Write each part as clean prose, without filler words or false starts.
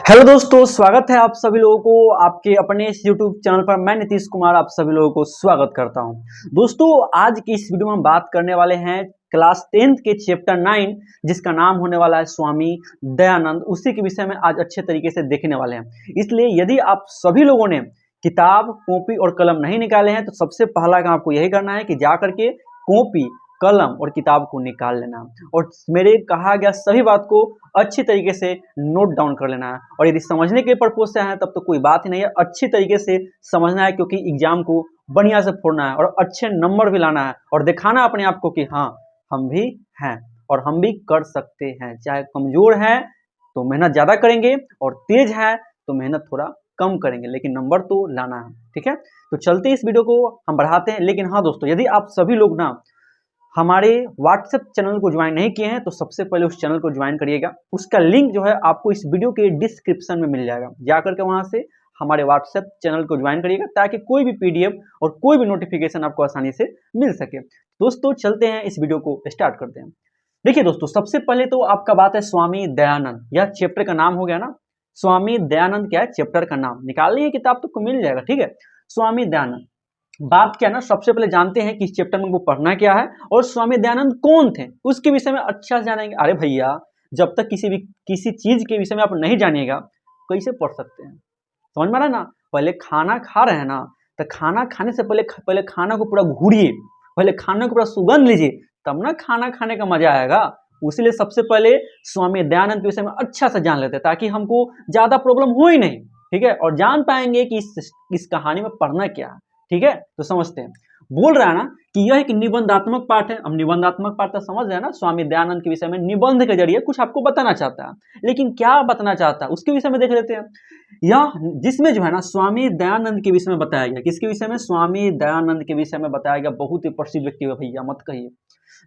Hello दोस्तों, स्वागत है आप सभी लोगों को आपके अपने इस यूट्यूब चैनल पर। मैं नीतीश कुमार आप सभी लोगों को स्वागत करता हूं। दोस्तों, आज की इस वीडियो में हम बात करने वाले हैं क्लास 10th के चैप्टर 9 जिसका नाम होने वाला है स्वामी दयानंद। उसी के विषय में आज अच्छे तरीके से देखने वाले हैं। इसलिए यदि आप सभी लोगों ने किताब, कॉपी और कलम नहीं निकाले हैं तो सबसे पहला काम आपको यही करना है कि जा करके कॉपी, कलम और किताब को निकाल लेना और मेरे कहा गया सभी बात को अच्छी तरीके से नोट डाउन कर लेना है। और यदि समझने के पर्पज से है तब तो कोई बात ही नहीं है, अच्छी तरीके से समझना है क्योंकि एग्जाम को बढ़िया से फोड़ना है और अच्छे नंबर भी लाना है और दिखाना अपने आप को कि हाँ, हम भी हैं और हम भी कर सकते हैं। चाहे कमजोर है तो मेहनत ज्यादा करेंगे और तेज है तो मेहनत थोड़ा कम करेंगे, लेकिन नंबर तो लाना है। ठीक है, तो चलते इस वीडियो को हम बढ़ाते हैं। लेकिन हाँ दोस्तों, यदि आप सभी लोग ना हमारे व्हाट्सएप चैनल को ज्वाइन नहीं किए हैं तो सबसे पहले उस चैनल को ज्वाइन करिएगा। उसका लिंक जो है आपको इस वीडियो के डिस्क्रिप्शन में मिल जाएगा। जाकर के वहां से हमारे व्हाट्सएप चैनल को ज्वाइन करिएगा ताकि कोई भी पीडीएफ और कोई भी नोटिफिकेशन आपको आसानी से मिल सके। दोस्तों, चलते हैं इस वीडियो को स्टार्ट करते हैं। देखिए दोस्तों, सबसे पहले तो आपका बात है स्वामी दयानंद। यह चैप्टर का नाम हो गया ना, स्वामी दयानंद क्या है चैप्टर का नाम। निकाल लीजिए किताब तो मिल जाएगा। ठीक है, स्वामी दयानंद बात क्या ना, सबसे पहले जानते हैं कि इस चैप्टर में वो पढ़ना क्या है और स्वामी दयानंद कौन थे उसके विषय में अच्छा से जानेंगे। अरे भैया, जब तक किसी चीज के विषय में आप नहीं जानिएगा कैसे पढ़ सकते हैं? समझ में आ रहा है ना। पहले खाना खा रहे हैं ना, तो खाना खाने से पहले खाना को पूरा घूरिए, पहले खाने को पूरा सुगंध लीजिए, तब ना खाना खाने का मजा आएगा। उसीलिए सबसे पहले स्वामी दयानंद के विषय में अच्छा से जान लेते हैं ताकि हमको ज्यादा प्रॉब्लम हो ही नहीं। ठीक है, और जान पाएंगे कि इस कहानी में पढ़ना क्या है। ठीक है, तो समझते हैं। बोल रहा है ना कि यह एक निबंधात्मक पाठ है। हम निबंधात्मक पाठ तो समझ रहे हैं ना, स्वामी दयानंद के विषय में निबंध के जरिए कुछ आपको बताना चाहता है। लेकिन क्या बताना चाहता है उसके विषय में देख लेते हैं। यह जिसमें जो है ना स्वामी दयानंद के विषय में बताया गया। किसके विषय में? स्वामी दयानंद के विषय में बताया गया। बहुत ही प्रसिद्ध व्यक्ति हुए भैया, मत कहिए।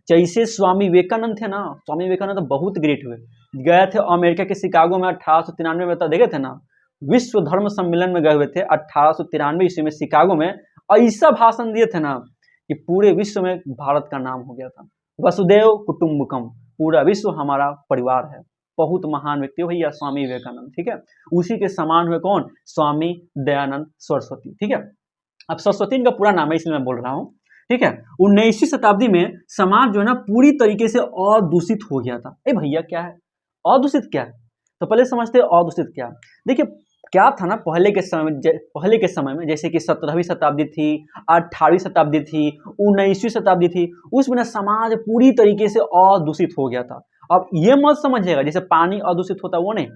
जैसे स्वामी विवेकानंद थे ना, स्वामी विवेकानंद तो बहुत ग्रेट हुए। गए थे अमेरिका के शिकागो में 1893 में, तो देखे थे ना, विश्व धर्म सम्मेलन में गए हुए थे 1893 ईस्वी में शिकागो में। ऐसा भाषण दिए थे ना कि पूरे विश्व में भारत का नाम हो गया था। वसुदेव कुटुंबकम, पूरा विश्व हमारा परिवार है। बहुत महान व्यक्ति भैया स्वामी विवेकानंद। ठीक है, उसी के समान हुए कौन? स्वामी दयानंद सरस्वती। ठीक है, अब सरस्वती इनका पूरा नाम है इसलिए मैं बोल रहा हूँ। ठीक है, 19वीं शताब्दी में समाज जो है ना पूरी तरीके से अदूषित हो गया था। ए भैया, क्या है अदूषित? क्या है तो पहले समझते हैं अदूषित क्या। देखिए, क्या था ना, पहले के समय में जैसे कि 17वीं शताब्दी थी, 18वीं शताब्दी थी, 19वीं शताब्दी थी, उसमें ना समाज पूरी तरीके से अदूषित हो गया था। अब ये मत समझिएगा जैसे पानी अदूषित होता वो नहीं।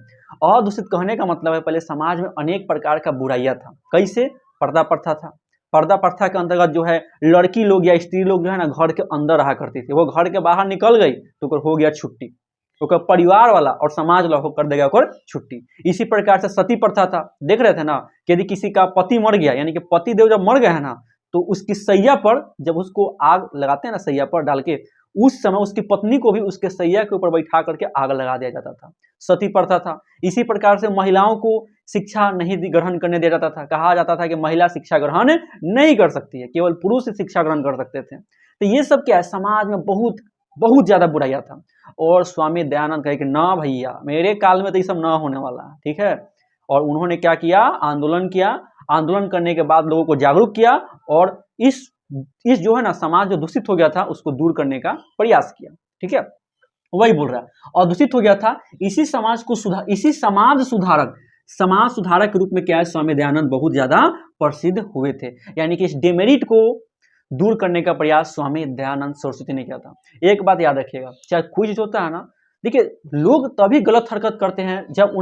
अदूषित कहने का मतलब है पहले समाज में अनेक प्रकार का बुराइयां था। कैसे? पर्दा प्रथा था। पर्दा प्रथा के अंतर्गत जो है लड़की लोग या स्त्री लोग जो है ना घर के अंदर रहा करती थी। वो घर के बाहर निकल गई तो हो गया छुट्टी, ओकर परिवार वाला और समाज वाला होकर देगा ओकर छुट्टी। इसी प्रकार से सती प्रथा था। देख रहे थे ना कि यदि किसी का पति मर गया, यानी कि पति देव जब मर गया है ना, तो उसकी सैया पर जब उसको आग लगाते हैं ना, सैया पर डाल के, उस समय उसकी पत्नी को भी उसके सैया के ऊपर बैठा करके आग लगा दिया जाता था। सती प्रथा था। इसी प्रकार से महिलाओं को शिक्षा नहीं ग्रहण करने दिया जाता था। कहा जाता था कि महिला शिक्षा ग्रहण नहीं कर सकती है, केवल पुरुष शिक्षा ग्रहण कर सकते थे। तो ये सब क्या है, समाज में बहुत बहुत ज्यादा बुराइयां था। और स्वामी दयानंद कहे कि ना भैया, मेरे काल में तो ये सब ना होने वाला है। ठीक है, और उन्होंने क्या किया? आंदोलन किया। आंदोलन करने के बाद लोगों को जागरूक किया और इस जो है ना समाज जो दूषित हो गया था उसको दूर करने का प्रयास किया। ठीक है, वही बोल रहा है, और दूषित हो गया था। इसी समाज सुधारक के रूप में क्या है, स्वामी दयानंद बहुत ज्यादा प्रसिद्ध हुए थे। यानी कि इस डेमेरिट को दूर करने का प्रयास स्वामी दयानंद सरस्वती ने किया था। एक बात याद रखिएगा, चाहे क्विज होता है ना, देखिए लोग तभी गलत हरकत करते हैं जब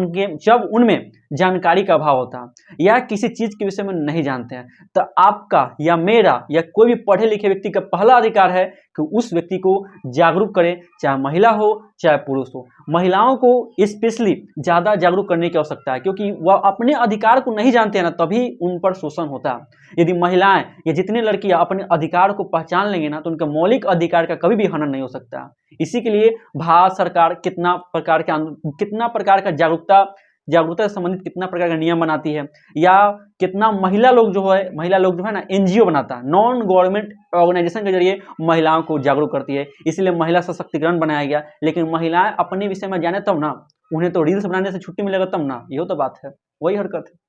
उनमें जानकारी का अभाव होता है या किसी चीज के विषय में नहीं जानते हैं। तो आपका या मेरा या कोई भी पढ़े लिखे व्यक्ति का पहला अधिकार है कि उस व्यक्ति को जागरूक करें, चाहे महिला हो चाहे पुरुष हो। महिलाओं को स्पेशली ज्यादा जागरूक करने की आवश्यकता है क्योंकि वह अपने अधिकार को नहीं जानते हैं ना, तभी उन पर शोषण होता है। यदि महिलाएं या जितने लड़कियां अपने अधिकार को पहचान लेंगे ना, तो उनका मौलिक अधिकार का कभी भी हनन नहीं हो सकता। इसी के लिए भारत सरकार कितना प्रकार का जागरूकता से संबंधित कितना प्रकार का नियम बनाती है, या कितना महिला लोग जो है ना एनजीओ बनाता है, नॉन गवर्नमेंट ऑर्गेनाइजेशन के जरिए महिलाओं को जागरूक करती है। इसलिए महिला सशक्तिकरण बनाया गया। लेकिन महिलाएं अपने विषय में जाने तब ना, उन्हें तो रील्स बनाने से छुट्टी मिलेगा तब ना, यही तो बात है, वही हरकत है।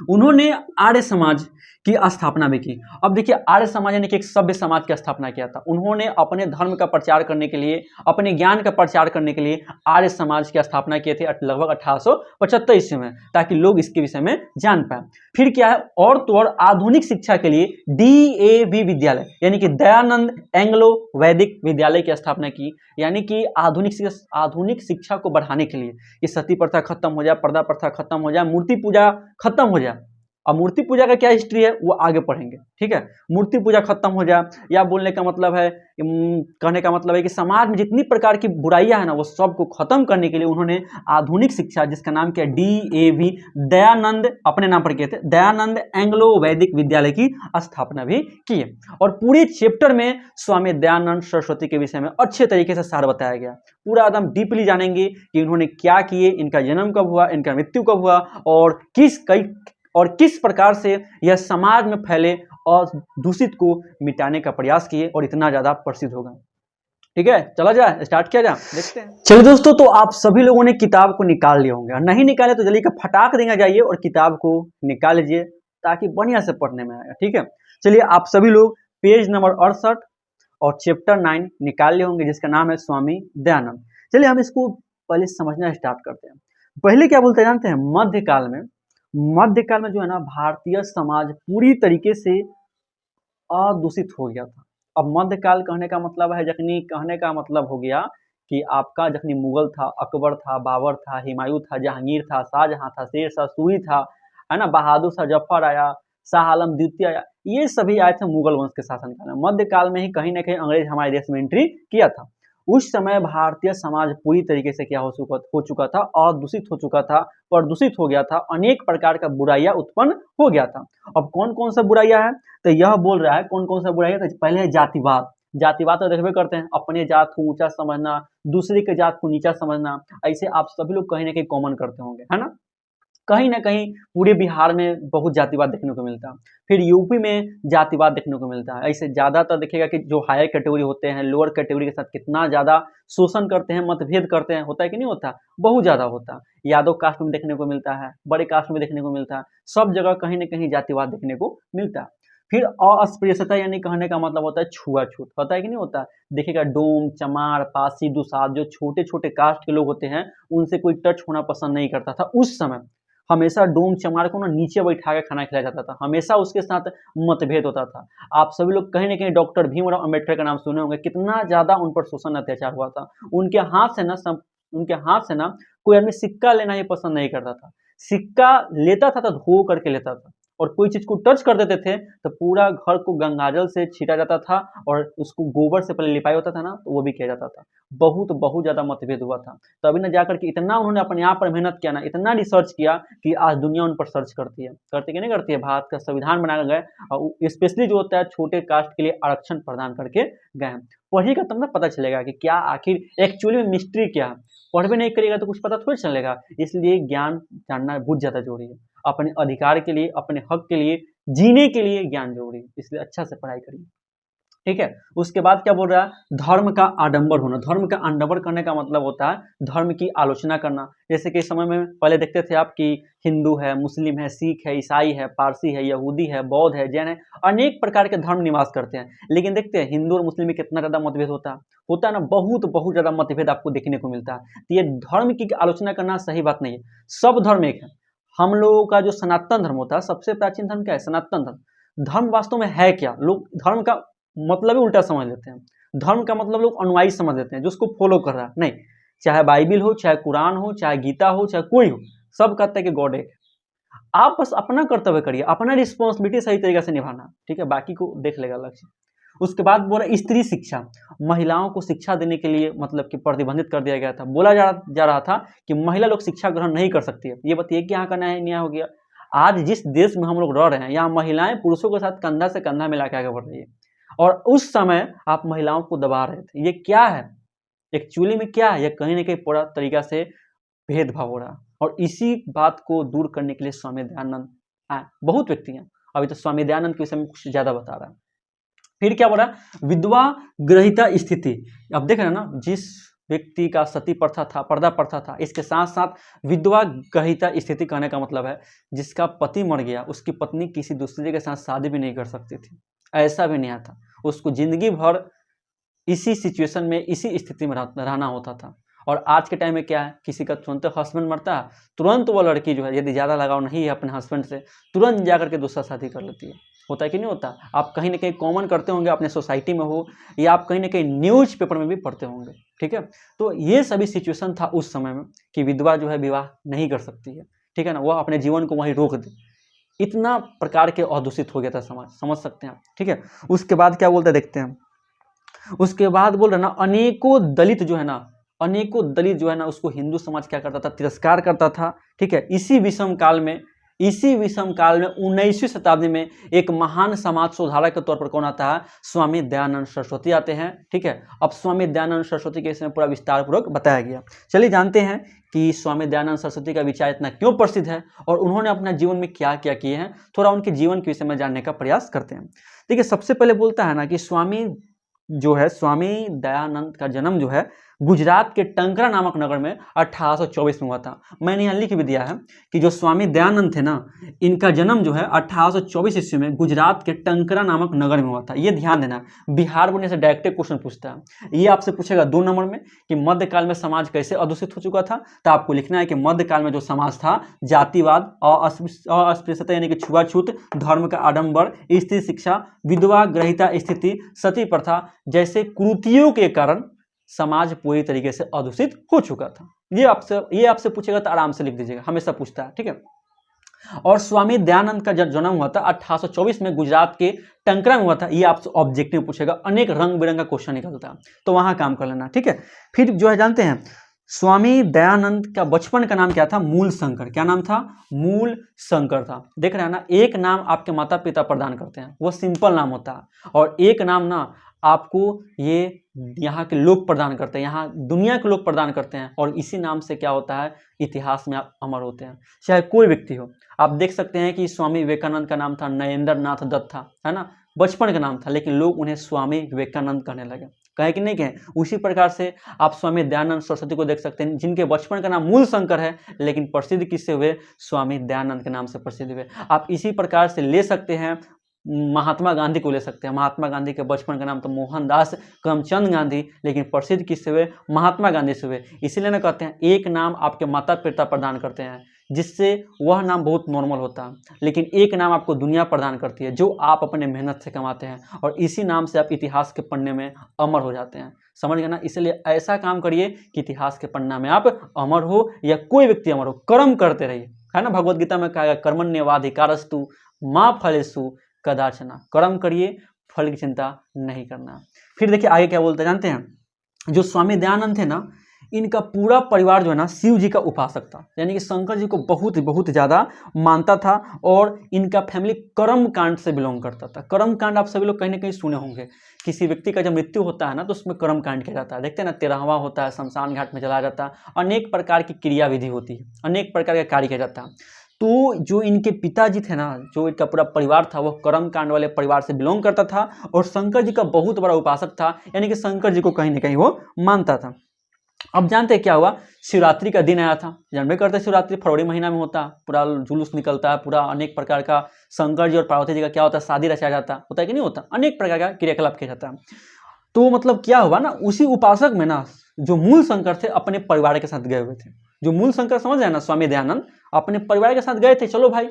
उन्होंने आर्य समाज की स्थापना भी की। अब देखिए, आर्य समाज यानी कि एक सभ्य समाज की स्थापना किया था। उन्होंने अपने धर्म का प्रचार करने के लिए, अपने ज्ञान का प्रचार करने के लिए आर्य समाज की स्थापना किए थे लगभग 1875 ईस्वी में, ताकि लोग इसके विषय में जान पाए। फिर क्या है, और तो और आधुनिक शिक्षा के लिए DAV विद्यालय यानी कि दयानंद एंग्लो वैदिक विद्यालय की स्थापना की, यानी कि आधुनिक शिक्षा को बढ़ाने के लिए, कि सती प्रथा खत्म हो जाए, पर्दा प्रथा खत्म हो जाए, मूर्ति पूजा खत्म हो जाए। अब मूर्ति पूजा का क्या हिस्ट्री है वो आगे पढ़ेंगे, ठीक है। मूर्ति पूजा खत्म हो जाए, या बोलने का मतलब है, कहने का मतलब है कि समाज में जितनी प्रकार की बुराइयां हैं ना, वो सबको खत्म करने के लिए उन्होंने आधुनिक शिक्षा, जिसका नाम क्या, DAV, दयानंद, अपने नाम पर किए थे, दयानंद एंग्लो वैदिक विद्यालय की स्थापना भी की है। और पूरे चैप्टर में स्वामी दयानंद सरस्वती के विषय में अच्छे तरीके से सार बताया गया। पूरा एकदम डीपली जानेंगे कि उन्होंने क्या किए, इनका जन्म कब हुआ, इनका मृत्यु कब हुआ, और किस प्रकार से यह समाज में फैले और दूषित को मिटाने का प्रयास किए और इतना ज्यादा प्रसिद्ध होगा। ठीक है, चला जाए, स्टार्ट किया जाए, देखते हैं। चलिए दोस्तों, तो आप सभी लोगों ने किताब को निकाल लिए होंगे, और नहीं निकाले तो जल्दी का फटाक देंगे, जाइए और किताब को निकाल लीजिए, ताकि बढ़िया से पढ़ने में आएगा। ठीक है, चलिए आप सभी लोग पेज नंबर 68 और चैप्टर 9 निकाल लिए होंगे, जिसका नाम है स्वामी दयानंद। चलिए हम इसको पहले समझना स्टार्ट करते हैं। पहले क्या बोलते हैं जानते हैं, मध्यकाल में जो है ना, भारतीय समाज पूरी तरीके से अदूषित हो गया था। अब मध्यकाल कहने का मतलब है, जखनी कहने का मतलब हो गया कि आपका जखनी मुगल था, अकबर था, बाबर था, हुमायूं था, जहांगीर था, शाहजहां था, शेरशाह सूरी था, है ना, बहादुर शाह जफर आया, शाह आलम द्वितीय आया, ये सभी आए थे मुगल वंश के शासनकाल में। मध्यकाल में ही कहीं ना कहीं अंग्रेज हमारे देश में एंट्री किया था। उस समय भारतीय समाज पूरी तरीके से क्या हो चुका था, अदूषित हो चुका था, प्रदूषित हो गया था, अनेक प्रकार का बुराइयां उत्पन्न हो गया था। अब कौन कौन सा बुराइयां है, तो यह बोल रहा है कौन कौन सा बुराई है। तो पहले है जातिवाद। जातिवाद तो देखबे करते हैं, अपने जात को ऊंचा समझना, दूसरे के जात को नीचा समझना, ऐसे आप सभी लोग कहीं ना कहीं कॉमन करते होंगे, है ना। कहीं ना कहीं पूरे बिहार में बहुत जातिवाद देखने को मिलता है, फिर यूपी में जातिवाद देखने को मिलता है। ऐसे ज्यादातर देखिएगा कि जो हायर कैटेगरी होते हैं, लोअर कैटेगरी के साथ कितना ज्यादा शोषण करते हैं, मतभेद करते हैं, होता है कि नहीं होता, बहुत ज्यादा होता है। यादव कास्ट में देखने को मिलता है, बड़े कास्ट में देखने को मिलता है, सब जगह कहीं ना कहीं जातिवाद देखने को मिलता है। फिर अस्पृश्यता यानी कहने का मतलब होता है छुआछूत, होता है कि नहीं होता। देखिएगा डोम, चमार, पासी, दुसाध, जो छोटे छोटे कास्ट के लोग होते हैं, उनसे कोई टच होना पसंद नहीं करता था उस समय। हमेशा डोम चमार को ना नीचे बैठा के खाना खिलाया जाता था, हमेशा उसके साथ मतभेद होता था। आप सभी लोग कहीं ना कहीं डॉक्टर भीमराव अंबेडकर का नाम सुने होंगे, कितना ज्यादा उन पर शोषण अत्याचार हुआ था। उनके हाथ से ना कोई आदमी सिक्का लेना ही पसंद नहीं करता था। सिक्का लेता था तो धो करके लेता था, और कोई चीज को टच कर देते थे तो पूरा घर को गंगाजल से छीटा जाता था, और उसको गोबर से पहले लिपाई होता था ना, तो वो भी किया जाता था। बहुत बहुत ज्यादा मतभेद हुआ था। तभी ना जाकर के इतना उन्होंने अपने आप पर मेहनत किया ना, इतना रिसर्च किया कि आज दुनिया उन पर सर्च करती है, करती कि नहीं करती है। भारत का संविधान बनाया गया, और स्पेशली जो होता है छोटे कास्ट के लिए आरक्षण प्रदान करके गए हैं। पढ़िएगा तब ना पता चलेगा कि क्या आखिर एक्चुअली में मिस्ट्री क्या है। पढ़वे नहीं करिएगा तो कुछ पता थोड़ी चलेगा। इसलिए ज्ञान जानना बहुत ज्यादा जरूरी है। अपने अधिकार के लिए, अपने हक के लिए, जीने के लिए ज्ञान जरूरी है, इसलिए अच्छा से पढ़ाई करिए। ठीक है, उसके बाद क्या बोल रहा है, धर्म का आडंबर होना। धर्म का आडंबर करने का मतलब होता है धर्म की आलोचना करना। जैसे कि इस समय में पहले देखते थे आप कि हिंदू है, मुस्लिम है, सिख है, ईसाई है, पारसी है, यहूदी है, बौद्ध है, जैन है, अनेक प्रकार के धर्म निवास करते हैं। लेकिन देखते हैं हिंदू और मुस्लिम में कितना ज्यादा मतभेद होता है ना, बहुत बहुत ज्यादा मतभेद आपको देखने को मिलता है। तो ये धर्म की आलोचना करना सही बात नहीं है। सब धर्म एक है। हम लोगों का जो सनातन धर्म होता है, सबसे प्राचीन धर्म क्या है, सनातन धर्म। धर्म वास्तव में है क्या, लोग धर्म का मतलब ही उल्टा समझ लेते हैं। धर्म का मतलब लोग अनुयायी समझ लेते हैं, जो उसको फॉलो कर रहा है। नहीं, चाहे बाइबिल हो, चाहे कुरान हो, चाहे गीता हो, चाहे कोई हो, सब कहते हैं कि गॉड एक है। आप बस अपना कर्तव्य करिए, अपना रिस्पॉन्सिबिलिटी सही तरीके से निभाना, ठीक है, बाकी को देख लेगा लक्ष्य। उसके बाद बोला स्त्री शिक्षा। महिलाओं को शिक्षा देने के लिए मतलब कि प्रतिबंधित कर दिया गया था। बोला जा रहा था कि महिला लोग शिक्षा ग्रहण नहीं कर सकती है। ये बताइए कि यहाँ का न्याय हो गया। आज जिस देश में हम लोग रह रहे हैं, यहाँ महिलाएं पुरुषों के साथ कंधा से कंधा मिला के आगे बढ़ रही है, और उस समय आप महिलाओं को दबा रहे थे। ये क्या है, एक्चुअली में क्या है, ये कहीं ना कहीं पूरा तरीका से भेदभाव हो रहा है। और इसी बात को दूर करने के लिए स्वामी दयानंद आए। बहुत व्यक्ति हैं, अभी तो स्वामी दयानंद के विषय में कुछ ज्यादा बता रहा है। फिर क्या बोला, विधवा ग्रहिता स्थिति। अब देख रहे हैं ना, जिस व्यक्ति का सती प्रथा था, पर्दा प्रथा था। इसके साथ साथ विधवा ग्रहिता स्थिति कहने का मतलब है जिसका पति मर गया, उसकी पत्नी किसी दूसरे के साथ शादी भी नहीं कर सकती थी, ऐसा भी नहीं था। उसको जिंदगी भर इसी सिचुएशन में, इसी स्थिति में रहना होता था। और आज के टाइम में क्या है, किसी का तुरंत हस्बैंड मरता है, तुरंत वो लड़की जो है, यदि ज़्यादा लगाव नहीं है अपने हस्बैंड से, तुरंत जा करके दूसरा शादी कर लेती है। होता है कि नहीं होता? आप कहीं ना कहीं कॉमन करते होंगे, अपने सोसाइटी में हो या आप कहीं ना कहीं न्यूज पेपर में भी पढ़ते होंगे। ठीक है, तो ये सभी सिचुएशन था उस समय में कि विधवा जो है विवाह नहीं कर सकती है। ठीक है ना, वह अपने जीवन को वहीं रोक दे। इतना प्रकार के अदूषित हो गया था समाज, समझ सकते हैं आप। ठीक है, उसके बाद क्या बोलते देखते हैं। उसके बाद बोल रहे ना, अनेकों दलित जो है ना, अनेकों दलित जो है ना, उसको हिंदू समाज क्या करता था, तिरस्कार करता था। ठीक है, इसी विषम काल में 19वीं शताब्दी में एक महान समाज सुधारक के तौर पर कौन आता है, स्वामी दयानंद सरस्वती आते हैं। ठीक है, अब स्वामी दयानंद सरस्वती के इसमें पूरा विस्तार पूर्वक बताया गया। चलिए जानते हैं कि स्वामी दयानंद सरस्वती का विचार इतना क्यों प्रसिद्ध है और उन्होंने अपना जीवन में क्या क्या किए हैं, थोड़ा उनके जीवन के विषय में जानने का प्रयास करते हैं। देखिए, सबसे पहले बोलता है ना कि स्वामी दयानंद का जन्म जो है गुजरात के टंकरा नामक नगर में 1824 में हुआ था। मैंने यहाँ लिख भी दिया है कि जो स्वामी दयानंद थे ना, इनका जन्म जो है 1824 ईस्वी में गुजरात के टंकरा नामक नगर में हुआ था। ये ध्यान देना, बिहार बोर्ड से डायरेक्ट क्वेश्चन पूछता है। ये आपसे पूछेगा 2 नंबर में कि मध्यकाल में समाज कैसे अदूषित हो चुका था। तो आपको लिखना है कि मध्यकाल में जो समाज था, जातिवाद, अस्पृश्यता यानी कि छुआछूत, धर्म का आडंबर, स्त्री शिक्षा, विधवा ग्रहिता स्थिति, सती प्रथा जैसे कुरीतियों के कारण समाज पूरी तरीके से अदूषित हो चुका था। ये आपसे पूछेगा तो आराम से लिख दीजिएगा, हमेशा पूछता है। ठीक है, और स्वामी दयानंद का जन्म हुआ था 1824 में गुजरात के टंकरा में हुआ था। ये आपसे ऑब्जेक्टिव पूछेगा, अनेक रंग बिरंगा क्वेश्चन निकलता है, तो वहां काम कर लेना। ठीक है, फिर जो है जानते हैं स्वामी दयानंद का बचपन का नाम क्या था, मूल शंकर। क्या नाम था, मूल शंकर था। देख रहे हैं ना, एक नाम आपके माता पिता प्रदान करते हैं, वो सिंपल नाम होता है, और एक नाम ना आपको ये यहाँ के लोग प्रदान करते हैं, यहाँ दुनिया के लोग प्रदान करते हैं, और इसी नाम से क्या होता है, इतिहास में आप अमर होते हैं, चाहे कोई व्यक्ति हो। आप देख सकते हैं कि स्वामी विवेकानंद का नाम था नरेंद्र नाथ दत्त था, है ना, बचपन का नाम था, लेकिन लोग उन्हें स्वामी विवेकानंद कहने लगे। कहे कि नहीं कहें? उसी प्रकार से आप स्वामी दयानंद सरस्वती को देख सकते हैं, जिनके बचपन का नाम मूल शंकर है, लेकिन प्रसिद्ध किससे हुए, स्वामी दयानंद के नाम से प्रसिद्ध हुए। आप इसी प्रकार से ले सकते हैं, महात्मा गांधी को ले सकते हैं। महात्मा गांधी के बचपन का नाम तो मोहनदास करमचंद गांधी, लेकिन प्रसिद्ध किससे हुए, महात्मा गांधी से हुए। इसीलिए ना कहते हैं एक नाम आपके माता पिता प्रदान करते हैं, जिससे वह नाम बहुत नॉर्मल होता है, लेकिन एक नाम आपको दुनिया प्रदान करती है, जो आप अपने मेहनत से कमाते हैं, और इसी नाम से आप इतिहास के पन्ने में अमर हो जाते हैं। समझ गए ना? इसलिए ऐसा काम करिए कि इतिहास के पन्ना में आप अमर हो, या कोई व्यक्ति अमर हो, कर्म करते रहिए, है ना। भगवद गीता में कहा गया कर्मण्येवाधिकारस्तु मा फलेषु कदाचन, कर्म करिए, फल की चिंता नहीं करना। फिर देखिए आगे क्या बोलते हैं जानते हैं, जो स्वामी दयानंद थे ना, इनका पूरा परिवार जो है ना शिव जी का उपासक था, यानी कि शंकर जी को बहुत बहुत ज़्यादा मानता था, और इनका फैमिली कर्म कांड से बिलोंग करता था। कर्म कांड आप सभी लोग कहीं ना कहीं सुने होंगे, किसी व्यक्ति का जब मृत्यु होता है ना, तो उसमें कर्म कांड किया जाता है। देखते हैं ना, 13वां होता है, शमशान घाट में चलाया जाता है, अनेक प्रकार की क्रिया विधि होती है, अनेक प्रकार का कार्य किया जाता है। तो जो इनके पिताजी थे ना, जो इनका पूरा परिवार था, वो कर्म कांड वाले परिवार से बिलोंग करता था, और शंकर जी का बहुत बड़ा उपासक था, यानी कि शंकर जी को कहीं ना कहीं वो मानता था। अब जानते हैं क्या हुआ, शिवरात्रि का दिन आया था। जानबे करते शिवरात्रि फरवरी महीना में होता है, पूरा जुलूस निकलता है, पूरा अनेक प्रकार का शंकर जी और पार्वती जी का क्या होता है, शादी रचाया जाता होता है कि नहीं होता, अनेक प्रकार का क्रियाकलाप किया जाता है। तो मतलब क्या हुआ ना, उसी उपासक में ना जो मूल शंकर थे अपने परिवार के साथ गए हुए थे। जो मूल शंकर समझ रहे हैं ना, स्वामी दयानंद अपने परिवार के साथ गए थे, चलो भाई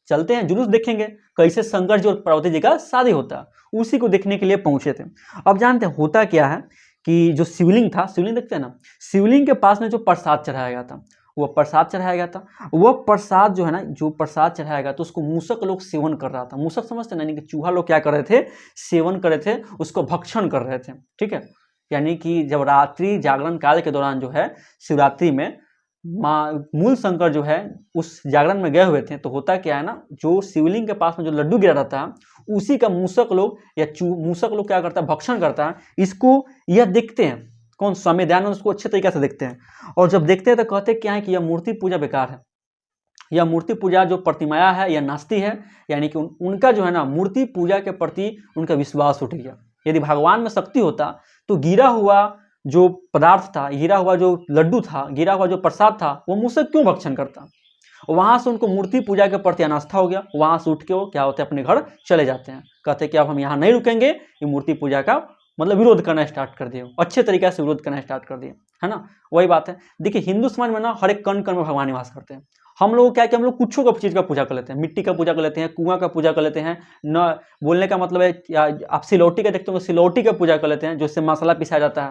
चलते हैं, जुलूस देखेंगे कैसे शंकर जी और पार्वती जी का शादी होता है, उसी को देखने के लिए पहुंचे थे। अब जानते हैं होता क्या है कि जो शिवलिंग था, शिवलिंग देखते हैं ना, शिवलिंग के पास में जो प्रसाद चढ़ाया गया था, वो प्रसाद चढ़ाया गया था, वो प्रसाद जो है ना, जो प्रसाद चढ़ाया गया तो उसको मूसक लोग सेवन कर रहा था। मूसक समझते ना, यानी कि चूहा लोग क्या कर रहे थे, सेवन कर रहे थे, उसको भक्षण कर रहे थे। ठीक है, यानी कि जब रात्रि जागरण काल के दौरान जो है शिवरात्रि में मूल शंकर जो है उस जागरण में गए हुए थे, तो होता क्या है ना, जो शिवलिंग के पास में जो लड्डू गिरा रहता है, उसी का मूसक लोग या मूसक लोग क्या करता है, भक्षण करता है। इसको यह देखते हैं कौन, स्वामी दयानंद उसको अच्छे तरीके से देखते हैं, और जब देखते हैं तो कहते क्या है कि यह मूर्ति पूजा बेकार है, यह मूर्ति पूजा जो प्रतिमाया है यह नास्ती है, यानी कि उनका जो है ना मूर्ति पूजा के प्रति उनका विश्वास उठ गया। यदि भगवान में शक्ति होता तो गिरा हुआ जो पदार्थ था, गिरा हुआ जो लड्डू था, गिरा हुआ जो प्रसाद था, वो मुझसे क्यों भक्षण करता। वहां से उनको मूर्ति पूजा के प्रति अनास्था हो गया। वहां से उठ के वो क्या होते हैं, अपने घर चले जाते हैं। कहते हैं कि अब हम यहाँ नहीं रुकेंगे, ये मूर्ति पूजा का मतलब विरोध करना स्टार्ट कर दिए, अच्छे तरीके से विरोध करना स्टार्ट कर दिए, है ना। वही बात है। देखिए हिंदू समाज में ना हर एक कण कण में भगवान निवास करते हैं। हम लोग क्या कि हम लोग कुछ का चीज का पूजा कर लेते हैं, मिट्टी का पूजा कर लेते हैं, कुआं का पूजा कर लेते हैं। न बोलने का मतलब है आप सिलौटी का देखते हो, सिलौटी का पूजा कर लेते हैं, जिससे मसाला पिसा जाता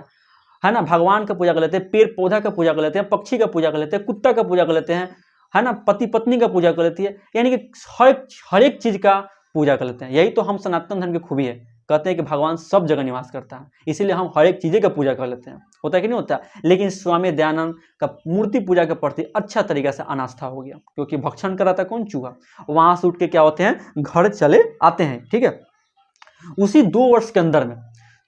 है ना। भगवान का पूजा कर लेते हैं, पेड़ पौधा का पूजा कर लेते हैं, पक्षी का पूजा कर लेते हैं, कुत्ता का पूजा कर लेते हैं, है ना। पति पत्नी का पूजा कर लेती है, यानी कि हर एक चीज का पूजा कर लेते हैं। यही तो हम सनातन धर्म की खूबी है। कहते हैं कि भगवान सब जगह निवास करता है, इसीलिए हम हर एक चीजें का पूजा कर लेते हैं। होता है कि नहीं होता। लेकिन स्वामी दयानंद का मूर्ति पूजा के प्रति अच्छा तरीके से अनास्था हो गया, क्योंकि भक्षण करा था कौन, चूहा। वहां से उठ के क्या होते हैं, घर चले आते हैं। ठीक है। उसी 2 वर्ष के अंदर में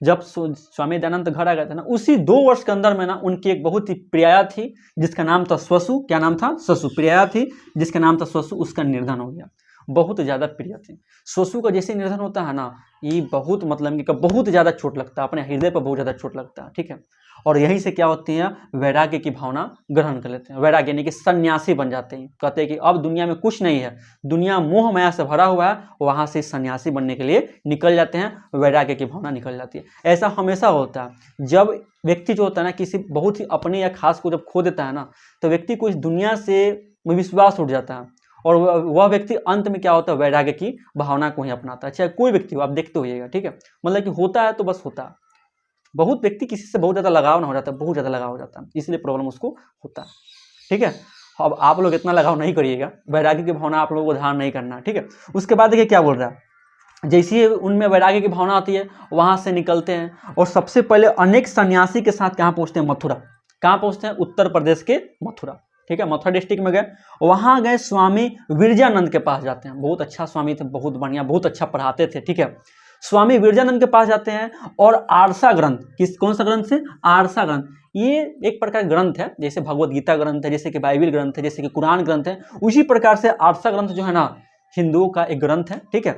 जब स्वामी दयानंद घर आ गए थे ना, उसी 2 वर्ष के अंदर में ना उनकी एक बहुत ही प्रिया थी जिसका नाम था स्वसु। क्या नाम था, स्वसु। प्रिया थी जिसका नाम था स्वसु, उसका निर्धन हो गया। बहुत ज्यादा प्रिय थी। स्वसु का जैसे निर्धन होता है ना, ये बहुत मतलब कि बहुत ज्यादा चोट लगता है, अपने हृदय पर बहुत ज्यादा चोट लगता है। ठीक है। और यहीं से क्या होती है, वैराग्य की भावना ग्रहण कर लेते हैं। वैराग्य यानी कि सन्यासी बन जाते हैं। कहते हैं कि अब दुनिया में कुछ नहीं है, दुनिया मोह माया से भरा हुआ है, वहां से सन्यासी बनने के लिए निकल जाते हैं। वैराग्य की भावना निकल जाती है। ऐसा हमेशा होता है जब व्यक्ति जो होता है ना, किसी बहुत ही अपने या खास को जब खो देता है ना, तो व्यक्ति को इस दुनिया से विश्वास उठ जाता है, और वह व्यक्ति अंत में क्या होता है, वैराग्य की भावना को ही अपनाता है। चाहे कोई व्यक्ति हो, आप देखते होइएगा। ठीक है। मतलब कि होता है तो बस होता है। बहुत व्यक्ति किसी से बहुत ज्यादा लगाव ना हो जाता है, बहुत ज्यादा लगाव हो जाता है, इसलिए प्रॉब्लम उसको होता है। ठीक है। अब आप लोग इतना लगाव नहीं करिएगा, वैराग्य की भावना आप लोगों को धारण नहीं करना। ठीक है। उसके बाद देखिए क्या बोल रहा है, जैसे उनमें वैराग्य की भावना आती है, वहां से निकलते हैं और सबसे पहले अनेक सन्यासी के साथ कहाँ पहुंचते हैं, मथुरा। कहाँ पहुंचते हैं, उत्तर प्रदेश के मथुरा। ठीक है। मथुरा डिस्ट्रिक्ट में गए, वहां गए स्वामी विरजानंद के पास जाते हैं। बहुत अच्छा स्वामी थे, बहुत बढ़िया, बहुत अच्छा पढ़ाते थे। ठीक है। स्वामी विरजानंद के पास जाते हैं और आरसा ग्रंथ, कौन सा ग्रंथ से, आरसा ग्रंथ। ये एक प्रकार ग्रंथ है, जैसे भगवत गीता ग्रंथ है, जैसे कि बाइबल ग्रंथ है, जैसे कि कुरान ग्रंथ है, उसी प्रकार से आरसा ग्रंथ जो है ना, हिंदुओं का एक ग्रंथ है। ठीक है।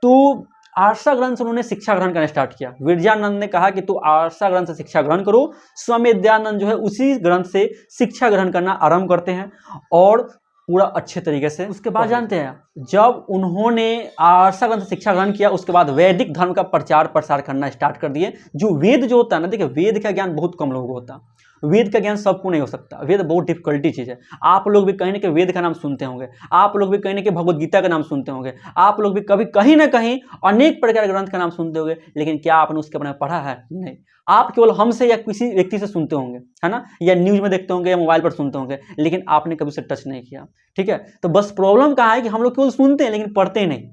तो आरसा ग्रंथ से उन्होंने शिक्षा ग्रहण करना स्टार्ट किया। विरजानंद ने कहा कि तू आरसा ग्रंथ से शिक्षा ग्रहण करो। स्वामी दयानंद जो है उसी ग्रंथ से शिक्षा ग्रहण करना आरंभ करते हैं, और पूरा अच्छे तरीके से। उसके बाद जानते हैं, जब उन्होंने आरसा ग्रंथ से शिक्षा ग्रहण किया, उसके बाद वैदिक धर्म का प्रचार प्रसार करना स्टार्ट कर दिए। जो वेद जो होता है ना, देखिए वेद का ज्ञान बहुत कम लोगों को होता है। वेद का ज्ञान सबको नहीं हो सकता। वेद बहुत डिफिकल्टी चीज है। आप लोग भी कहीं ना कहीं वेद का नाम सुनते होंगे, आप लोग भी कहीं ना कहीं भगवत गीता का नाम सुनते होंगे, आप लोग भी कभी कहीं ना कहीं अनेक प्रकार के ग्रंथ का नाम सुनते होंगे, लेकिन क्या आपने उसके बारे में पढ़ा है, नहीं। आप केवल हमसे या किसी व्यक्ति से सुनते होंगे, है ना, या न्यूज में देखते होंगे या मोबाइल पर सुनते होंगे, लेकिन आपने कभी उसे टच नहीं किया। ठीक है। तो बस प्रॉब्लम कहाँ है कि हम लोग केवल सुनते हैं लेकिन पढ़ते नहीं।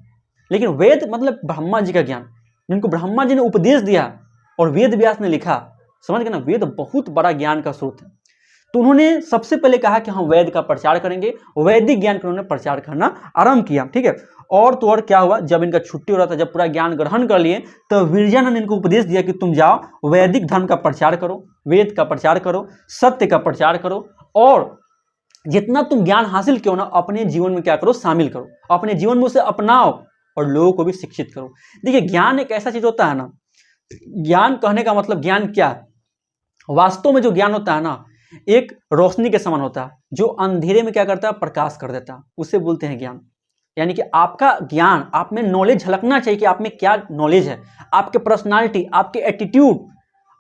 लेकिन वेद मतलब ब्रह्मा जी का ज्ञान, जिनको ब्रह्मा जी ने उपदेश दिया और वेद व्यास ने लिखा, समझ गए ना, वेद बहुत बड़ा ज्ञान का स्रोत है। तो उन्होंने सबसे पहले कहा कि हम वेद का प्रचार करेंगे, वैदिक ज्ञान का उन्होंने प्रचार करना आरंभ किया। ठीक है। और तो और क्या हुआ, जब इनका छुट्टी हो रहा था, जब पूरा ज्ञान ग्रहण कर लिए, तो विरजानंद ने इनको उपदेश दिया कि तुम जाओ वैदिक धर्म का प्रचार करो, वेद का प्रचार करो, सत्य का प्रचार करो, और जितना तुम ज्ञान हासिल किया ना, अपने जीवन में क्या करो, शामिल करो, अपने जीवन में उसे अपनाओ और लोगों को भी शिक्षित करो। देखिए ज्ञान एक ऐसा चीज होता है ना, ज्ञान कहने का मतलब ज्ञान क्या है, वास्तव में जो ज्ञान होता है ना, एक रोशनी के समान होता है, जो अंधेरे में क्या करता है, प्रकाश कर देता है, उसे बोलते हैं ज्ञान। यानी कि आपका ज्ञान, आप में नॉलेज झलकना चाहिए कि आप में क्या नॉलेज है, आपके पर्सनालिटी, आपके एटीट्यूड,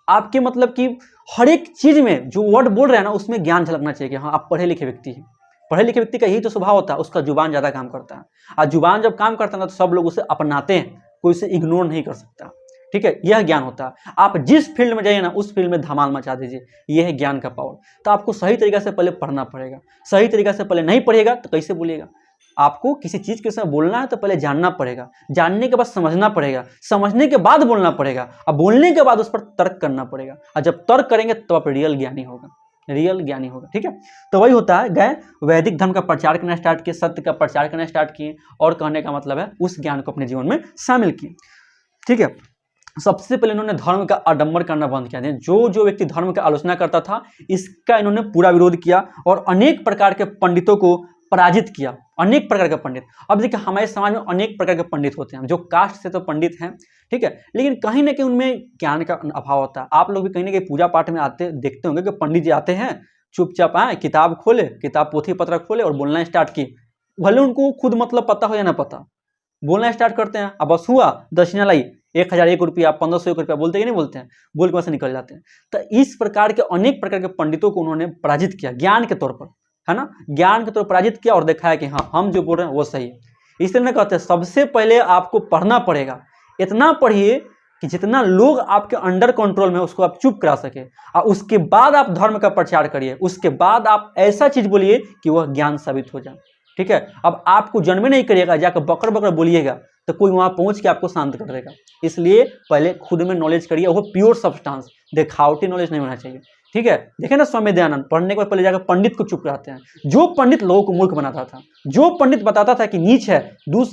आपके मतलब कि हर एक चीज में जो वर्ड बोल रहे हैं ना, उसमें ज्ञान झलकना चाहिए कि हाँ आप पढ़े लिखे व्यक्ति हैं। पढ़े लिखे व्यक्ति का यही तो स्वभाव होता है, उसका जुबान ज्यादा काम करता है, और जुबान जब काम करता है ना, तो सब लोग उसे अपनाते हैं, कोई उसे इग्नोर नहीं कर सकता। ठीक है। यह ज्ञान होता है। आप जिस फील्ड में जाइए ना, उस फील्ड में धमाल मचा दीजिए, यह है ज्ञान का पावर। तो आपको सही तरीके से पहले पढ़ना पड़ेगा, सही तरीके से पहले नहीं पढ़ेगा तो कैसे बोलिएगा। आपको किसी चीज के समय बोलना है तो पहले जानना पड़ेगा, जानने के बाद समझना पड़ेगा, समझने के बाद बोलना पड़ेगा, और बोलने के बाद उस पर तर्क करना पड़ेगा, और जब तर्क करेंगे तो आप रियल ज्ञानी होगा, रियल ज्ञानी होगा। ठीक है। तो वही होता है, गए वैदिक धर्म का प्रचार करना स्टार्ट किए, सत्य का प्रचार करना स्टार्ट किए, और कहने का मतलब है उस ज्ञान को अपने जीवन में शामिल किए। ठीक है। सबसे पहले इन्होंने धर्म का आडंबर करना बंद किया। जो व्यक्ति धर्म की आलोचना करता था, इसका इन्होंने पूरा विरोध किया, और अनेक प्रकार के पंडितों को पराजित किया अनेक प्रकार के पंडित। अब देखिए हमारे समाज में अनेक प्रकार के पंडित होते हैं, जो कास्ट से तो पंडित हैं, ठीक है, लेकिन कहीं ना कहीं उनमें ज्ञान का अभाव होता है। आप लोग भी कहीं ना कहीं पूजा पाठ में आते देखते होंगे कि पंडित जी आते हैं, चुपचाप आए, किताब खोले, किताब पोथी पत्र खोले और बोलना स्टार्ट किए, भले उनको खुद मतलब पता हो या ना पता, बोलना स्टार्ट करते हैं। अब बस हुआ, दक्षिणा लाई 1000 1 रुपया, 1500 1 रुपया, बोलते कि नहीं बोलते हैं, बोल के वहां से निकल जाते हैं। तो इस प्रकार के अनेक प्रकार के पंडितों को उन्होंने पराजित किया ज्ञान के तौर पर, है ना, ज्ञान के तौर पर पराजित किया और दिखाया कि हाँ हम जो बोल रहे हैं वो सही है। इसलिए ना कहते हैं सबसे पहले आपको पढ़ना पड़ेगा, इतना पढ़िए कि जितना लोग आपके अंडर कंट्रोल में उसको आप चुप करा सके, और उसके बाद आप धर्म का प्रचार करिए, उसके बाद आप ऐसा चीज बोलिए कि वह ज्ञान साबित हो जाए, ठीक है। अब आपको जन्म नहीं करिएगा, जाकर बकर बकर बोलिएगा तो कोई वहां पहुंच के आपको शांत कर देगा। इसलिए पहले खुद में नॉलेज करिए, वो प्योर सब्सटेंस, दिखावटी नॉलेज नहीं होना चाहिए, ठीक है। देखे ना स्वामी दयानंद पढ़ने के बाद पहले जाकर पंडित को चुप कराते हैं। जो पंडित लोगों को मूर्ख बनाता था, जो पंडित बताता था कि नीच है,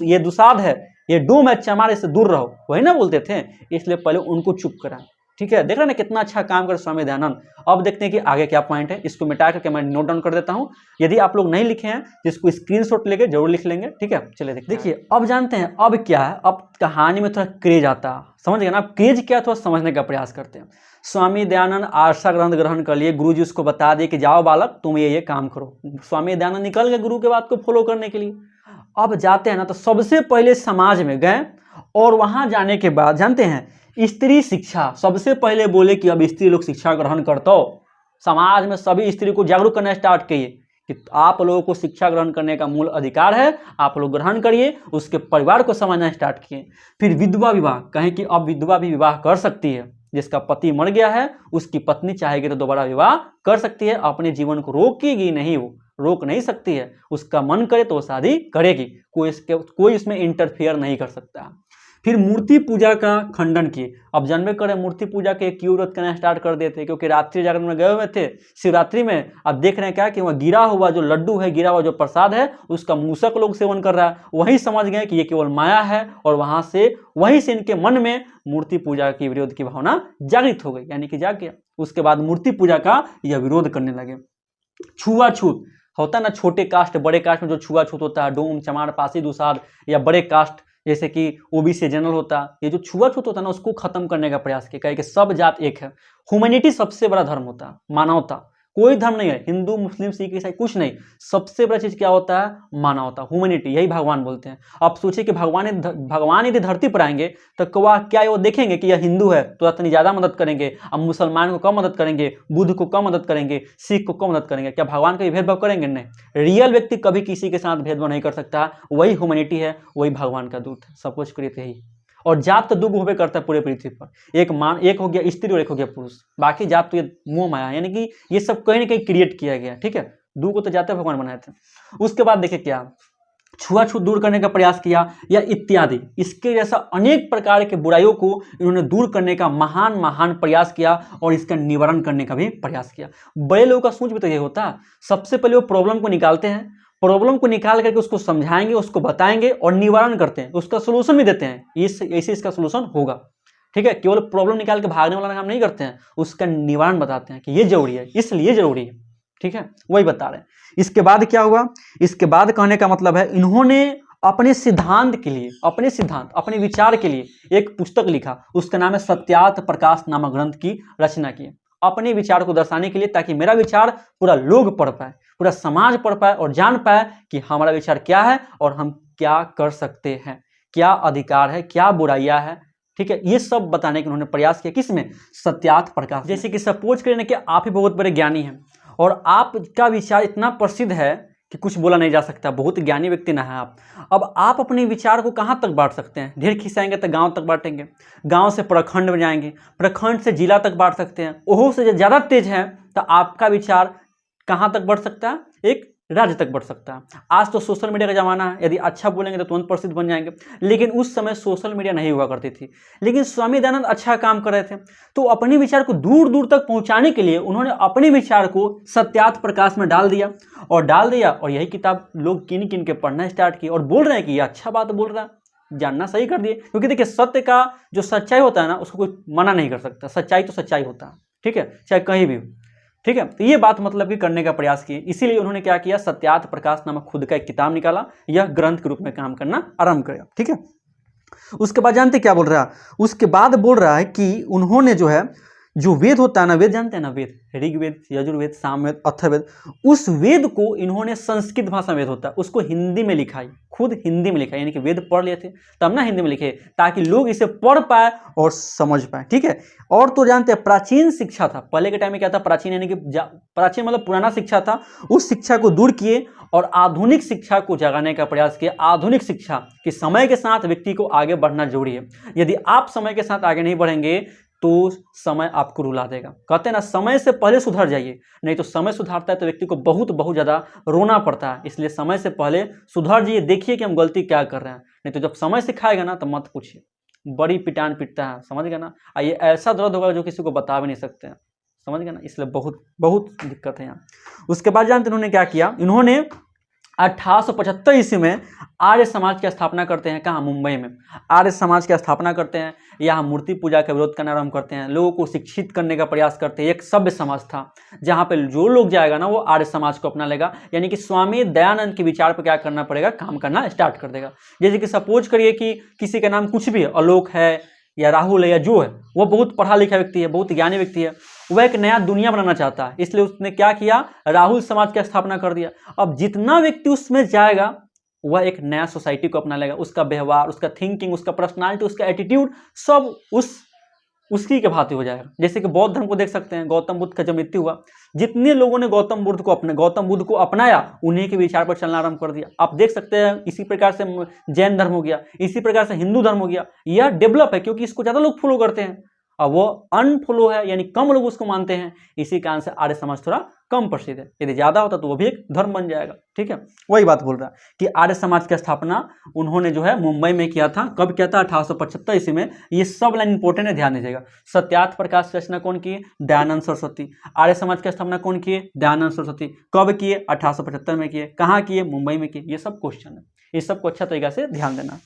ये दुसाध है, ये डोम है, चमार, इससे दूर रहो, वही ना बोलते थे। इसलिए पहले उनको चुप कराएं, ठीक है। देख रहे ना कितना अच्छा काम कर स्वामी दयानंद। अब देखते हैं कि आगे क्या पॉइंट है, इसको मिटा करके मैं नोट डाउन कर देता हूं। यदि आप लोग नहीं लिखे हैं जिसको स्क्रीनशॉट लेके जरूर लिख लेंगे, ठीक है। चलिए देखिए अब जानते हैं अब क्या है। अब कहानी में थोड़ा क्रेज आता है, समझ गए ना, अब क्रेज क्या थोड़ा समझने का प्रयास करते हैं। स्वामी दयानंद आरसा ग्रंथ ग्रहण कर लिए, गुरु जी उसको बता दिए कि जाओ बालक तुम ये काम करो। स्वामी दयानंद निकल गए गुरु के बात को फॉलो करने के लिए। अब जाते हैं ना तो सबसे पहले समाज में गए, और वहां जाने के बाद जानते हैं स्त्री शिक्षा, सबसे पहले बोले कि अब स्त्री लोग शिक्षा ग्रहण करते हो। समाज में सभी स्त्री को जागरूक करना स्टार्ट किए कि आप लोगों को शिक्षा ग्रहण करने का मूल अधिकार है, आप लोग ग्रहण करिए। उसके परिवार को समझना स्टार्ट किए। फिर विधवा विवाह, कहें कि अब विधवा भी विवाह कर सकती है, जिसका पति मर गया है उसकी पत्नी चाहेगी तो दोबारा विवाह कर सकती है, अपने जीवन को रोकेगी नहीं, वो रोक नहीं सकती है, उसका मन करे तो शादी करेगी, कोई इसमें इंटरफेयर नहीं कर सकता। फिर मूर्ति पूजा का खंडन किए। अब जानबे करें मूर्ति पूजा के क्यों विरोध करना स्टार्ट कर देते, क्योंकि रात्रि जागरण में गए हुए थे शिवरात्रि में। अब देख रहे हैं क्या कि वह गिरा हुआ जो लड्डू है, गिरा हुआ जो प्रसाद है, उसका मूसक लोग सेवन कर रहा है। वही समझ गए कि ये केवल माया है, और वहां से वहीं से इनके मन में मूर्ति पूजा की विरोध की भावना जागृत हो गई, यानी कि जाग गया। उसके बाद मूर्ति पूजा का यह विरोध करने लगे। छुआछूत होता है ना, छोटे कास्ट बड़े कास्ट में जो छुआछूत होता है, डोम चमार पासी दुसाध, या बड़े कास्ट जैसे कि ओबीसी जनरल होता, ये जो छुआछूत होता है ना उसको खत्म करने का प्रयास किया। कहे कि सब जात एक है, ह्यूमैनिटी सबसे बड़ा धर्म होता है, मानवता, कोई धर्म नहीं है, हिंदू मुस्लिम सिख ईसाई कुछ नहीं, सबसे बड़ा चीज क्या होता है, मानवता, ह्यूमैनिटी, यही भगवान बोलते हैं। आप सोचिए कि भगवान यदि धरती पर आएंगे तो क्या वो देखेंगे कि यह हिंदू है तो इतनी ज्यादा मदद करेंगे, अब मुसलमान को कम मदद करेंगे, बुद्ध को कम मदद करेंगे, सिख को कम मदद करेंगे, क्या भगवान का भेदभाव करेंगे? नहीं। रियल व्यक्ति कभी किसी के साथ भेदभाव नहीं कर सकता, वही ह्यूमैनिटी है, वही भगवान का दूत है, सब कुछ कृत यही। और जात तो दो होबे करता है पूरे पृथ्वी पर, एक हो गया स्त्री और एक हो गया पुरुष, बाकी जात तो ये मोह माया, यानी कि ये सब कहीं ना कहीं क्रिएट किया गया, ठीक है। दो को तो जाते भगवान बनाए थे। उसके बाद देखिए क्या छुआछूत दूर करने का प्रयास किया, या इत्यादि इसके जैसा अनेक प्रकार के बुराइयों को इन्होंने दूर करने का महान प्रयास किया, और इसका निवारण करने का भी प्रयास किया। बड़े लोगों का सोच भी तो ये होता है, सबसे पहले वो प्रॉब्लम को निकालते हैं, प्रॉब्लम को निकाल करके उसको समझाएंगे, उसको बताएंगे और निवारण करते हैं, उसका सोल्यूशन भी देते हैं, ऐसे इसका सोल्यूशन होगा, ठीक है। केवल प्रॉब्लम निकाल के भागने वाला काम नहीं करते हैं, उसका निवारण बताते हैं कि ये जरूरी है, इसलिए जरूरी है, ठीक है, वही बता रहे हैं। इसके बाद क्या हुआ, इसके बाद कहने का मतलब है इन्होंने अपने सिद्धांत के लिए, अपने विचार के लिए एक पुस्तक लिखा, उसका नाम है सत्यार्थ प्रकाश नामक ग्रंथ की रचना की, अपने विचार को दर्शाने के लिए, ताकि मेरा विचार पूरा लोग पढ़ पाए, पूरा समाज पढ़ पाए और जान पाए कि हमारा विचार क्या है और हम क्या कर सकते हैं, क्या अधिकार है, क्या बुराइयां है, ठीक है। ये सब बताने का उन्होंने प्रयास किया, किसमें, सत्यार्थ प्रकाश। जैसे कि सपोज करें कि आप ही बहुत बड़े ज्ञानी हैं और आपका विचार इतना प्रसिद्ध है कि कुछ बोला नहीं जा सकता, बहुत ज्ञानी व्यक्ति ना है आप। अब आप अपने विचार को कहाँ तक बांट सकते हैं, ढेर खिंचाएंगे तो गांव तक बांटेंगे, गांव से प्रखंड में जाएंगे, प्रखंड से जिला तक बांट सकते हैं, ओहो से ज़्यादा तेज है तो आपका विचार कहाँ तक बढ़ सकता है, एक राज्य तक बढ़ सकता है। आज तो सोशल मीडिया का जमाना है, यदि अच्छा बोलेंगे तो तुरंत प्रसिद्ध बन जाएंगे, लेकिन उस समय सोशल मीडिया नहीं हुआ करती थी, लेकिन स्वामी दयानंद अच्छा काम कर रहे थे, तो अपने विचार को दूर दूर तक पहुंचाने के लिए उन्होंने अपने विचार को सत्यार्थ प्रकाश में डाल दिया, और यही किताब लोग किन किन के पढ़ना स्टार्ट की, और बोल रहे हैं कि ये अच्छा बात बोल रहा है, जानना सही कर दिए। क्योंकि देखिए सत्य का जो सच्चाई होता है ना, उसको कोई मना नहीं कर सकता, सच्चाई तो सच्चाई होता है, ठीक है, चाहे कहीं भी हो। ठीक है। तो ये बात मतलब कि करने का प्रयास किए, इसीलिए उन्होंने क्या किया, सत्यार्थ प्रकाश नामक खुद का एक किताब निकाला, यह ग्रंथ के रूप में काम करना आरंभ किया। ठीक है। उसके बाद जानते क्या बोल रहा है, उसके बाद बोल रहा है कि उन्होंने जो है, जो वेद होता है ना, वेद जानते हैं ना, वेद ऋग्वेद, यजुर्वेद, सामवेद, अथर्ववेद, उस वेद को इन्होंने संस्कृत भाषा वेद होता है उसको हिंदी में लिखा, खुद हिंदी में लिखा, यानी कि वेद पढ़ लिए थे तब ना हिंदी में लिखे, ताकि लोग इसे पढ़ पाए और समझ पाए। ठीक है। और तो जानते हैं प्राचीन शिक्षा था, पहले के टाइम में क्या था, प्राचीन यानी कि प्राचीन मतलब पुराना शिक्षा था, उस शिक्षा को दूर किए और आधुनिक शिक्षा को जगाने का प्रयास किया। आधुनिक शिक्षा कि समय के साथ व्यक्ति को आगे बढ़ना जरूरी है, यदि आप समय के साथ आगे नहीं बढ़ेंगे तो समय आपको रुला देगा। कहते हैं ना, समय से पहले सुधर जाइए, नहीं तो समय सुधारता है तो व्यक्ति को बहुत बहुत ज़्यादा रोना पड़ता है। इसलिए समय से पहले सुधर जाइए, देखिए कि हम गलती क्या कर रहे हैं, नहीं तो जब समय सिखाएगा ना तो मत पूछिए, बड़ी पिटान पिटता है, समझ गए ना। ये ऐसा दर्द होगा जो किसी को बता भी नहीं सकते हैं, समझ गए ना। इसलिए बहुत बहुत दिक्कत है यहाँ। उसके बाद जानते उन्होंने क्या किया, इन्होंने 1875 ईस्वी में आर्य समाज की स्थापना करते हैं। कहाँ, मुंबई में आर्य समाज की स्थापना करते हैं। यहाँ मूर्ति पूजा का विरोध करना आरंभ करते हैं, लोगों को शिक्षित करने का प्रयास करते हैं। एक सभ्य समाज था जहाँ पे जो लोग जाएगा ना वो आर्य समाज को अपना लेगा, यानी कि स्वामी दयानंद के विचार पर क्या करना पड़ेगा, काम करना स्टार्ट कर देगा। जैसे कि सपोज करिए कि किसी का नाम कुछ भी है, आलोक है या राहुल है या जो है, वो बहुत पढ़ा लिखा व्यक्ति है, बहुत ज्ञानी व्यक्ति है, वह एक नया दुनिया बनाना चाहता है, इसलिए उसने क्या किया, राहुल समाज की स्थापना कर दिया। अब जितना व्यक्ति उसमें जाएगा वह एक नया सोसाइटी को अपना लेगा, उसका व्यवहार, उसका थिंकिंग, उसका पर्सनालिटी, उसका एटीट्यूड सब उसकी के भांति हो जाएगा। जैसे कि बौद्ध धर्म को देख सकते हैं, गौतम बुद्ध का जब मृत्यु हुआ, जितने लोगों ने गौतम बुद्ध को अपनाया उन्हीं के विचार पर चलना आरंभ कर दिया। आप देख सकते हैं इसी प्रकार से जैन धर्म हो गया, इसी प्रकार से हिंदू धर्म हो गया। यह डेवलप है क्योंकि इसको ज्यादा लोग फॉलो करते हैं, और वो अनफॉलो है यानी कम लोग उसको मानते हैं। इसी कारण से आर्य समाज थोड़ा कम प्रसिद्ध है, यदि ज्यादा होता तो वो भी एक धर्म बन जाएगा। ठीक है, वही बात बोल रहा है कि आर्य समाज की स्थापना उन्होंने जो है मुंबई में किया था। कब किया था, 1875 ईस्वी में। ये सब लाइन इंपॉर्टेंट है, ध्यान दीजिएगा। सत्यार्थ प्रकाश की रचना कौन की, दयानंद सरस्वती। आर्य समाज की स्थापना कौन किए, दयानंद सरस्वती। कब किए, 1875 में किए। कहाँ किए, मुंबई में किए। ये सब क्वेश्चन है, इस सबको अच्छा तरीका से ध्यान देना।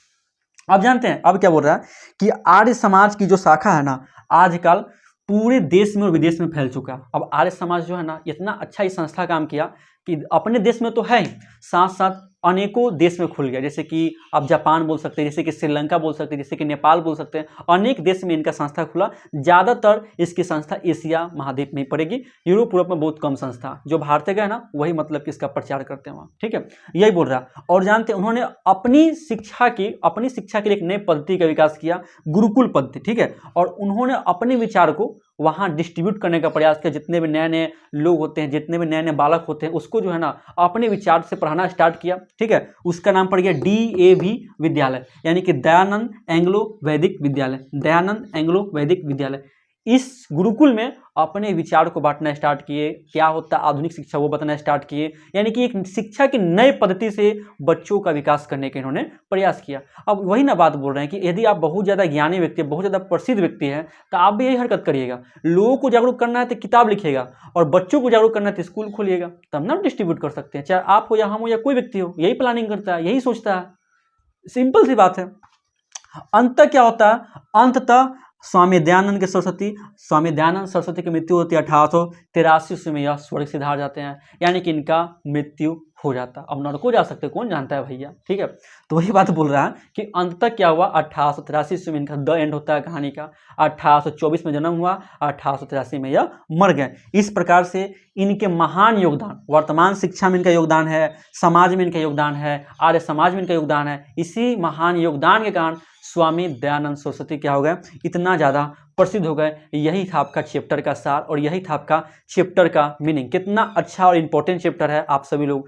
अब जानते हैं अब क्या बोल रहा है कि आर्य समाज की जो शाखा है ना, आजकल पूरे देश में और विदेश में फैल चुका है। अब आर्य समाज जो है ना, इतना अच्छा ही संस्था काम किया कि अपने देश में तो है ही, साथ साथ अनेकों देश में खुल गया। जैसे कि आप जापान बोल सकते हैं, जैसे कि श्रीलंका बोल सकते हैं, जैसे कि नेपाल बोल सकते हैं। अनेक देश में इनका संस्था खुला। ज़्यादातर इसकी संस्था एशिया महाद्वीप में ही पड़ेगी, यूरोप में बहुत कम संस्था। जो भारत गए ना वही मतलब कि इसका प्रचार करते हैं वहाँ। ठीक है, यही बोल रहा है। और जानते हैं उन्होंने अपनी शिक्षा के लिए एक नई पद्धति का विकास किया, गुरुकुल पद्धति। ठीक है, और उन्होंने अपने विचार को वहाँ डिस्ट्रीब्यूट करने का प्रयास किया। जितने भी नए नए लोग होते हैं, जितने भी नए नए बालक होते हैं, उसको जो है ना अपने विचार से पढ़ाना स्टार्ट किया। ठीक है, उसका नाम पड़ गया DAV विद्यालय, यानी कि दयानंद एंग्लो वैदिक विद्यालय। दयानंद एंग्लो वैदिक विद्यालय। इस गुरुकुल में अपने विचार को बांटना स्टार्ट किए, क्या होता है आधुनिक शिक्षा वो बताना स्टार्ट किए, यानी कि एक शिक्षा की नई पद्धति से बच्चों का विकास करने के इन्होंने प्रयास किया। अब वही ना बात बोल रहे हैं कि यदि आप बहुत ज़्यादा ज्ञानी व्यक्ति, बहुत ज़्यादा प्रसिद्ध व्यक्ति हैं, तो आप भी यही हरकत करिएगा। लोगों को जागरूक करना है तो किताब लिखिएगा, और बच्चों को जागरूक करना है तो स्कूल खोलिएगा, तब ना डिस्ट्रीब्यूट कर सकते हैं। चाहे आप हो या हम हो या कोई व्यक्ति हो, यही प्लानिंग करता है, यही सोचता है। सिंपल सी बात है। अंततः क्या होता है, अंततः स्वामी दयानंद सरस्वती की मृत्यु होती है 1883 ईस्वी में। यह स्वर्ग सिधार जाते हैं, यानी कि इनका मृत्यु हो जाता। अब नरक को जा सकते कौन जानता है भैया। ठीक है, तो वही बात बोल रहा है कि अंत तक क्या हुआ, 1883 ईस्वी में इनका द एंड होता है कहानी का। 1824 में जन्म हुआ, 1883 में यह मर गए। इस प्रकार से इनके महान योगदान, वर्तमान शिक्षा में इनका योगदान है, समाज में इनका योगदान है, आर्य समाज में इनका योगदान है। इसी महान योगदान के कारण स्वामी दयानंद सरस्वती क्या हो गए, इतना ज़्यादा प्रसिद्ध हो गए। यही था आपका चैप्टर का सार, और यही था आपका चैप्टर का मीनिंग। कितना अच्छा और इम्पोर्टेंट चैप्टर है, आप सभी लोग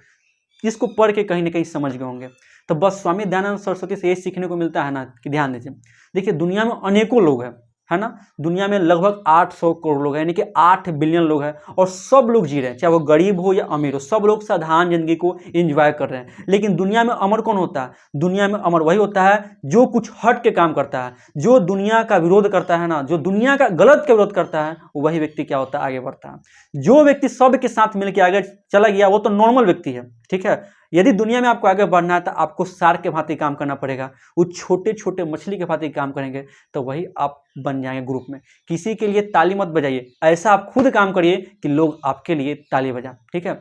इसको पढ़ के कहीं ना कहीं समझ गए होंगे। तो बस स्वामी दयानंद सरस्वती से यही सीखने को मिलता है ना कि ध्यान दीजिए। देखिए दुनिया में अनेकों लोग हैं, है ना, दुनिया में लगभग 800 करोड़ लोग हैं, यानी कि 8 बिलियन लोग हैं, और सब लोग जी रहे हैं, चाहे वो गरीब हो या अमीर हो, सब लोग साधारण जिंदगी को एंजॉय कर रहे हैं। लेकिन दुनिया में अमर कौन होता है, दुनिया में अमर वही होता है जो कुछ हट के काम करता है, जो दुनिया का विरोध करता है ना, जो दुनिया का गलत का विरोध करता है, वही व्यक्ति क्या होता है, आगे बढ़ता है। जो व्यक्ति सब के साथ मिलकर आगे चला गया वो तो नॉर्मल व्यक्ति है। ठीक है, यदि दुनिया में आपको आगे बढ़ना है तो आपको शार्क के भांति काम करना पड़ेगा। वो छोटे छोटे मछली के भांति काम करेंगे तो वही आप बन जाएंगे ग्रुप में। किसी के लिए ताली मत बजाइए, ऐसा आप खुद काम करिए कि लोग आपके लिए ताली बजाएं। ठीक है,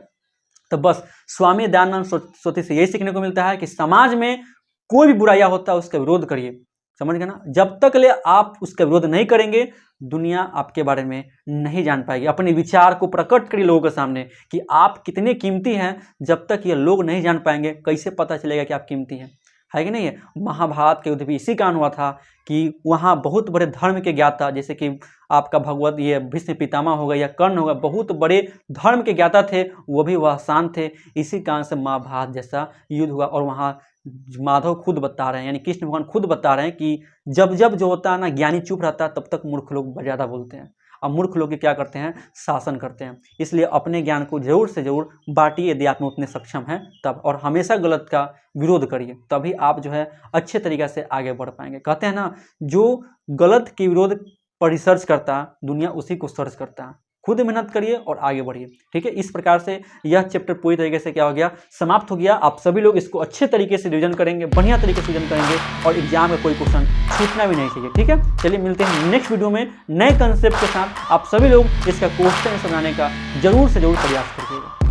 तो बस स्वामी दयानंद सरस्वती से यही सीखने को मिलता है कि समाज में कोई भी बुराइयां होता है उसका विरोध करिए। समझ गए ना? जब तक ले आप उसका विरोध नहीं करेंगे दुनिया आपके बारे में नहीं जान पाएगी। अपने विचार को प्रकट करिए लोगों के सामने कि आप कितने कीमती हैं। जब तक ये लोग नहीं जान पाएंगे कैसे पता चलेगा कि आप कीमती हैं, है कि नहीं है? महाभारत के युद्ध भी इसी कारण हुआ था कि वहाँ बहुत बड़े धर्म के ज्ञाता, जैसे कि आपका भगवत ये भीष्म पितामह हो गया या कर्ण हो गया, बहुत बड़े धर्म के ज्ञाता थे, वो भी वह शांत थे। इसी कारण से महाभारत जैसा युद्ध हुआ। और वहाँ माधव खुद बता रहे हैं, यानी कृष्ण भगवान खुद बता रहे हैं कि जब जब जो होता है ना ज्ञानी चुप रहता है तब तक मूर्ख लोग ज़्यादा बोलते हैं, और मूर्ख लोग क्या करते हैं, शासन करते हैं। इसलिए अपने ज्ञान को जरूर से जरूर बांटिए यदि आप में उतने सक्षम हैं तब, और हमेशा गलत का विरोध करिए, तभी आप जो है अच्छे तरीके से आगे बढ़ पाएंगे। कहते हैं ना, जो गलत के विरोध पर रिसर्च करता है दुनिया उसी को सर्च करता है। खुद मेहनत करिए और आगे बढ़िए। ठीक है, इस प्रकार से यह चैप्टर पूरी तरीके से क्या हो गया, समाप्त हो गया। आप सभी लोग इसको अच्छे तरीके से रिवीजन करेंगे, बढ़िया तरीके से रिवीजन करेंगे, और एग्जाम में कोई क्वेश्चन छूटना भी नहीं चाहिए। ठीक है, चलिए मिलते हैं नेक्स्ट वीडियो में नए कंसेप्ट के साथ। आप सभी लोग इसका क्वेश्चन समझाने का जरूर से जरूर प्रयास करिएगा।